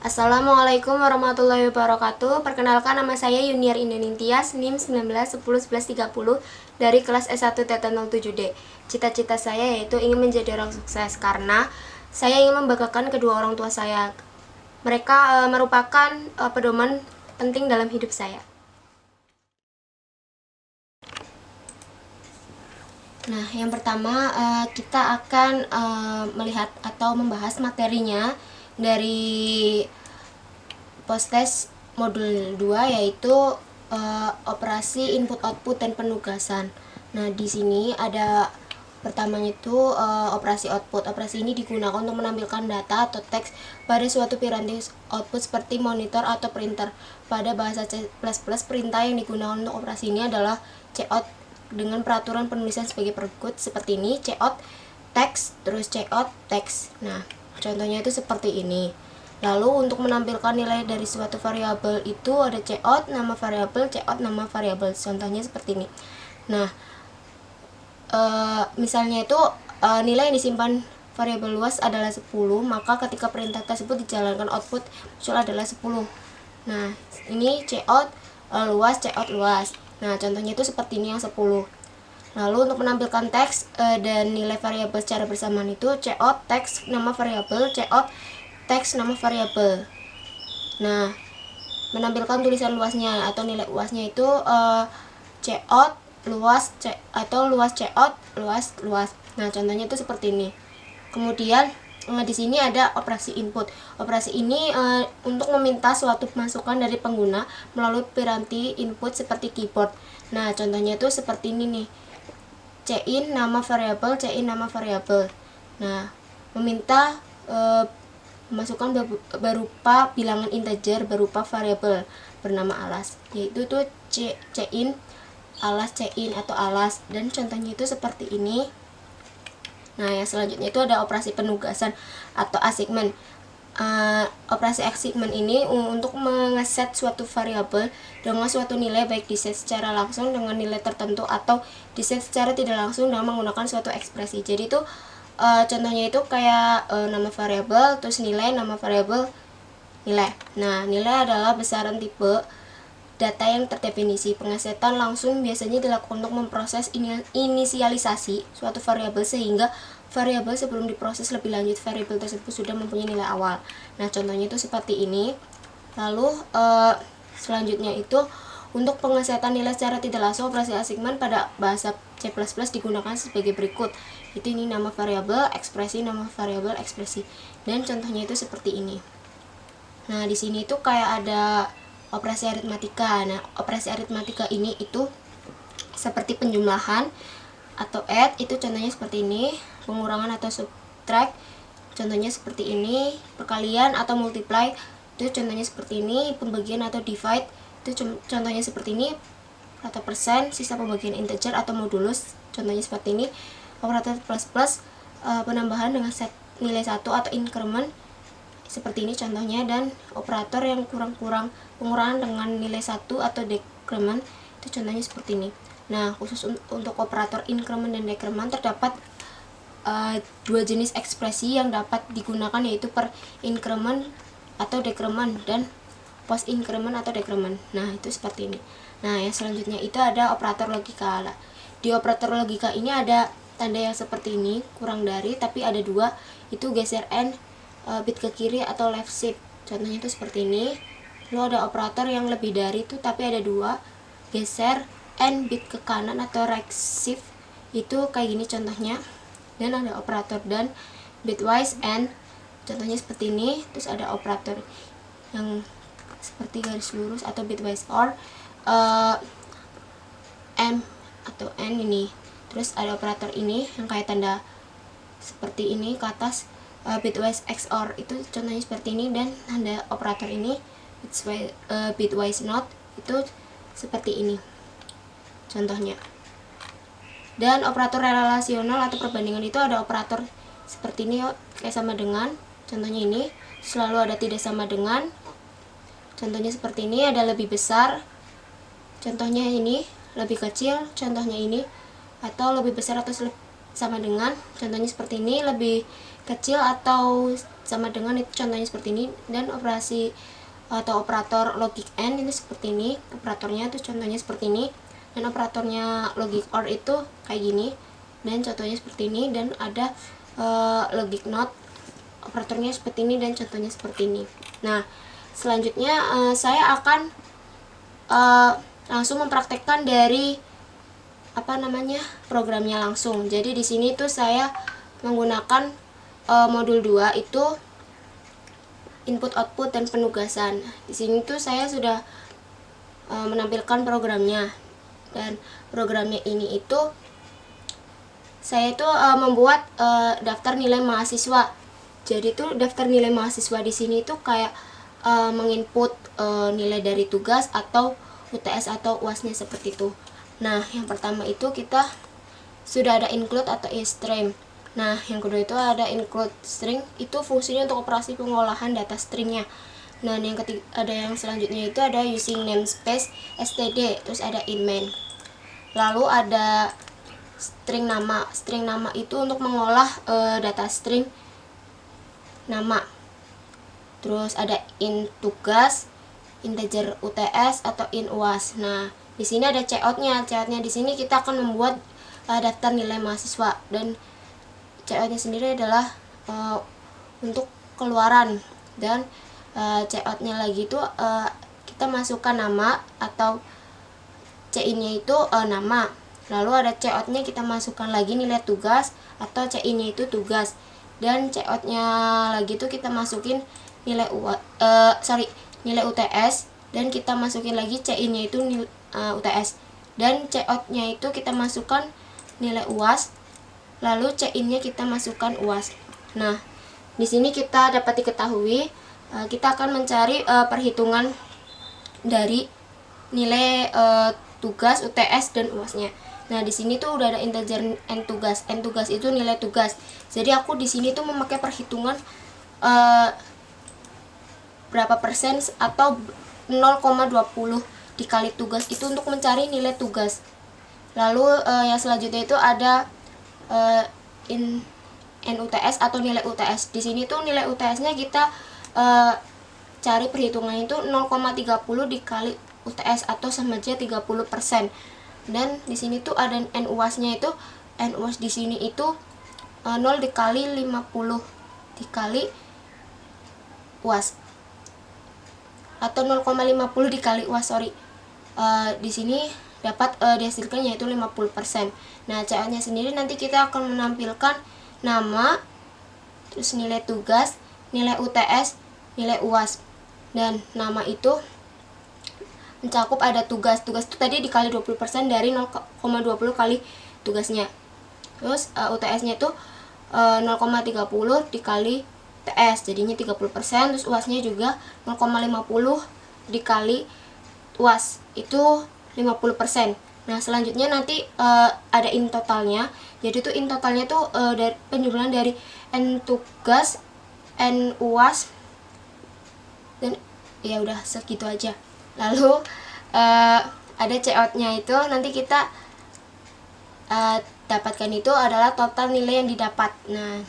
Assalamualaikum warahmatullahi wabarakatuh. Perkenalkan, nama saya Yuniar Indonintias, NIM 19101130 dari kelas S1 TT07D. Cita-cita saya yaitu ingin menjadi orang sukses karena saya ingin membanggakan kedua orang tua saya. Mereka merupakan pedoman penting dalam hidup saya. Nah, yang pertama kita akan melihat atau membahas materinya dari post-test modul 2, yaitu operasi input output dan penugasan. Nah, di sini ada pertamanya itu operasi output. Operasi ini digunakan untuk menampilkan data atau teks pada suatu piranti output seperti monitor atau printer. Pada bahasa C++, perintah yang digunakan untuk operasi ini adalah cout dengan peraturan penulisan sebagai berikut seperti ini: cout teks, terus cout teks. Nah, contohnya itu seperti ini. Lalu untuk menampilkan nilai dari suatu variabel itu ada cout nama variabel, cout nama variabel. Contohnya seperti ini. Nah, misalnya itu nilai yang disimpan variabel luas adalah 10, maka ketika perintah tersebut dijalankan output muncul adalah 10. Nah, ini cout luas, cout luas. Nah, contohnya itu seperti ini yang 10. Lalu untuk menampilkan teks dan nilai variabel secara bersamaan itu cout teks nama variabel, cout teks nama variabel. Nah, menampilkan tulisan luasnya atau nilai luasnya itu cout luas atau luas cout luas. Nah, contohnya itu seperti ini. Kemudian di sini ada operasi input. Operasi ini untuk meminta suatu masukan dari pengguna melalui piranti input seperti keyboard. Nah, contohnya itu seperti ini nih. Cin nama variabel, cin nama variabel. Nah, meminta masukan berupa bilangan integer berupa variabel bernama alas, yaitu tuh cin alas cin atau alas, dan contohnya itu seperti ini. Nah, yang selanjutnya itu ada operasi penugasan atau assignment. Operasi assignment ini untuk mengeset suatu variabel dengan suatu nilai, baik diset secara langsung dengan nilai tertentu atau diset secara tidak langsung dengan menggunakan suatu ekspresi. Jadi itu contohnya itu kayak nama variabel, terus nilai, nama variabel, nilai. Nah, nilai adalah besaran tipe data yang terdefinisi. Pengesetan langsung biasanya dilakukan untuk memproses inisialisasi suatu variabel sehingga variabel sebelum diproses lebih lanjut variabel tersebut sudah mempunyai nilai awal. Nah, contohnya itu seperti ini. Lalu selanjutnya itu untuk pengesetan nilai secara tidak langsung, operasi assignment pada bahasa C++ digunakan sebagai berikut. Itu ini nama variabel, ekspresi, nama variabel, ekspresi. Dan contohnya itu seperti ini. Nah, di sini itu kayak ada operasi aritmatika. Nah, operasi aritmatika ini itu seperti penjumlahan atau add, itu contohnya seperti ini. Pengurangan atau subtract, contohnya seperti ini. Perkalian atau multiply, itu contohnya seperti ini. Pembagian atau divide, itu contohnya seperti ini. Atau persen, sisa pembagian integer atau modulus, contohnya seperti ini. Operator plus plus, penambahan dengan set nilai 1 atau increment, seperti ini contohnya. Dan operator yang kurang-kurang, pengurangan dengan nilai 1 atau decrement, itu contohnya seperti ini. Nah, khusus untuk operator increment dan decrement terdapat dua jenis ekspresi yang dapat digunakan, yaitu per increment atau decrement dan post increment atau decrement. Nah, itu seperti ini. Nah, yang selanjutnya itu ada operator logika. Di operator logika ini ada tanda yang seperti ini, kurang dari, tapi ada dua, itu geser n bit ke kiri atau left shift, contohnya itu seperti ini. Lalu ada operator yang lebih dari itu tapi ada dua, geser n bit ke kanan atau right shift, itu kayak gini contohnya. Dan ada operator dan bitwise n, contohnya seperti ini. Terus ada operator yang seperti garis lurus atau bitwise or m atau n ini. Terus ada operator ini yang kayak tanda seperti ini ke atas, bitwise XOR, itu contohnya seperti ini. Dan tanda operator ini bitwise not, itu seperti ini contohnya. Dan operator relasional atau perbandingan itu ada operator seperti ini, kayak sama dengan, contohnya ini. Selalu ada tidak sama dengan, contohnya seperti ini. Ada lebih besar, contohnya ini. Lebih kecil, contohnya ini. Atau lebih besar atau sama dengan contohnya seperti ini, lebih kecil atau sama dengan itu contohnya seperti ini, dan operasi atau operator logic AND itu seperti ini, operatornya itu contohnya seperti ini, dan operatornya logic OR itu kayak gini dan contohnya seperti ini, dan ada logic NOT operatornya seperti ini dan contohnya seperti ini. Nah, selanjutnya saya akan langsung mempraktekkan dari programnya langsung. Jadi di sini tuh saya menggunakan modul 2 itu input output dan penugasan. Di sini tuh saya sudah menampilkan programnya, dan programnya ini itu saya itu membuat daftar nilai mahasiswa. Jadi tuh daftar nilai mahasiswa di sini tuh kayak menginput nilai dari tugas atau UTS atau UAS-nya seperti itu. Nah, yang pertama itu kita sudah ada include atau string. Nah, yang kedua itu ada include string, itu fungsinya untuk operasi pengolahan data stringnya. Nah, yang ketiga ada yang selanjutnya itu ada using namespace std, terus ada in main. Lalu ada string nama. String nama itu untuk mengolah data string nama. Terus ada in tugas, integer UTS atau in UAS. Nah, di sini ada cout-nya. Cout-nya di sini kita akan membuat daftar nilai mahasiswa, dan cout-nya sendiri adalah untuk keluaran, dan cout-nya lagi itu kita masukkan nama atau CIN-nya itu nama. Lalu ada cout-nya kita masukkan lagi nilai tugas atau CIN-nya itu tugas, dan cout-nya lagi itu kita masukin nilai nilai UTS, dan kita masukin lagi CIN-nya itu UTS, dan cout-nya itu kita masukkan nilai UAS, lalu CIN-nya kita masukkan UAS. Nah, di sini kita dapat diketahui kita akan mencari perhitungan dari nilai tugas, UTS dan UAS-nya. Nah, di sini tuh udah ada integer n tugas. N tugas itu nilai tugas. Jadi aku di sini tuh memakai perhitungan berapa persen atau 0,20 dikali tugas itu untuk mencari nilai tugas. Lalu yang selanjutnya itu ada NUTS atau nilai UTS. Di sini tuh nilai UTS-nya kita cari perhitungannya itu 0,30 dikali UTS atau sama aja 30%. Dan di sini tuh ada NUAS-nya itu, NUAS di sini itu 0 dikali 50 dikali UAS atau 0,50 dikali UAS, di sini dapat dihasilkan yaitu 50%. Nah, cout-nya sendiri nanti kita akan menampilkan nama, terus nilai tugas, nilai UTS, nilai UAS. Dan nama itu mencakup ada tugas. Tugas itu tadi dikali 20% dari 0,20 kali tugasnya. Terus UTS-nya itu 0,30 dikali TS, jadinya 30%. Terus UAS-nya juga 0,50 dikali UAS, itu 50%. Nah, selanjutnya nanti ada in totalnya. Jadi itu in totalnya tuh dari penjumlahan dari n tugas, n UAS, dan ya udah segitu aja. Lalu ada cout-nya itu nanti kita dapatkan itu adalah total nilai yang didapat. Nah,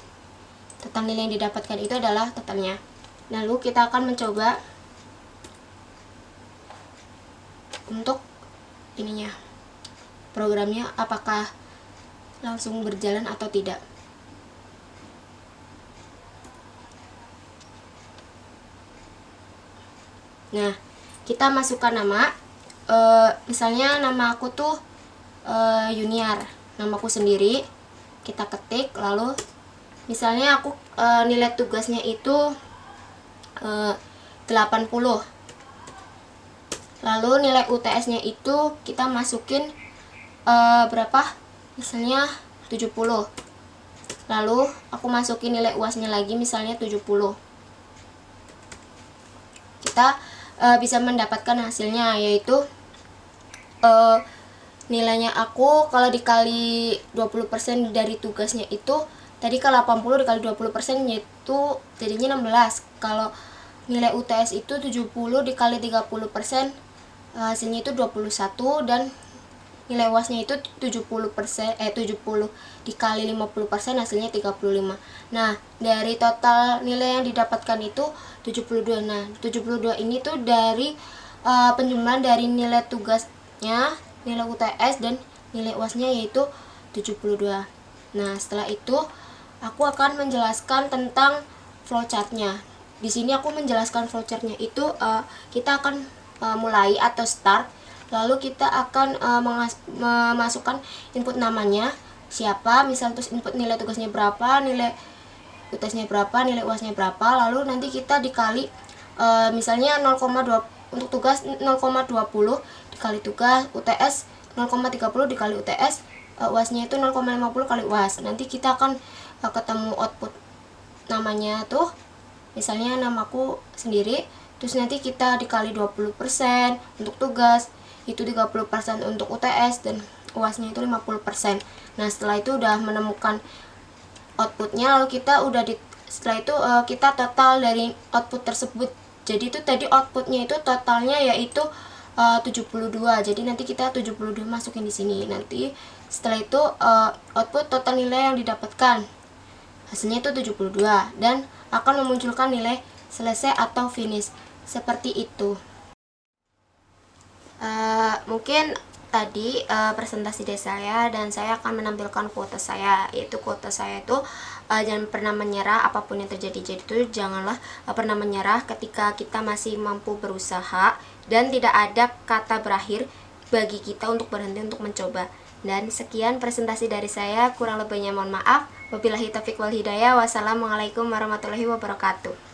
total nilai yang didapatkan itu adalah totalnya. Lalu kita akan mencoba untuk ininya, programnya apakah langsung berjalan atau tidak. Nah, kita masukkan nama, misalnya nama aku tuh Yuniar, namaku sendiri, kita ketik. Lalu misalnya aku nilai tugasnya itu 80, lalu nilai UTS-nya itu kita masukin berapa, misalnya 70. Lalu aku masukin nilai UAS-nya lagi, misalnya 70. Kita bisa mendapatkan hasilnya, yaitu nilainya aku kalau dikali 20% dari tugasnya itu tadi kalau 80 dikali 20% yaitu jadinya 16. Kalau nilai UTS itu 70 dikali 30%, hasilnya itu 21, dan nilai UASnya itu 70%, 70 dikali 50% hasilnya 35. Nah, dari total nilai yang didapatkan itu 72. Nah, 72 ini tuh dari penjumlahan dari nilai tugasnya, nilai UTS dan nilai UASnya yaitu 72. Nah, setelah itu aku akan menjelaskan tentang flowchartnya. Di sini aku menjelaskan flowchartnya itu kita akan mulai atau start, lalu kita akan memasukkan input namanya siapa, misal terus input nilai tugasnya berapa, nilai UTS-nya berapa, nilai UAS-nya berapa, lalu nanti kita dikali misalnya 0,2 untuk tugas 0,20 dikali tugas, UTS 0,30 dikali UTS, UAS-nya itu 0,50 kali UAS. Nanti kita akan ketemu output namanya tuh, misalnya namaku sendiri, terus nanti kita dikali 20% untuk tugas, itu 30% untuk UTS, dan UAS-nya itu 50%. Nah, setelah itu udah menemukan outputnya, lalu kita setelah itu kita total dari output tersebut. Jadi itu tadi outputnya itu totalnya yaitu 72. Jadi nanti kita 72 masukin di sini. Nanti setelah itu output total nilai yang didapatkan, hasilnya itu 72 dan akan memunculkan nilai selesai atau finish. Seperti itu. Mungkin tadi presentasi dari saya, dan saya akan menampilkan quote saya, yaitu quote saya itu jangan pernah menyerah apapun yang terjadi. Jadi itu janganlah pernah menyerah ketika kita masih mampu berusaha, dan tidak ada kata berakhir bagi kita untuk berhenti untuk mencoba. Dan sekian presentasi dari saya, kurang lebihnya mohon maaf. Wabillahi taufiq wal hidayah. Wassalamualaikum warahmatullahi wabarakatuh.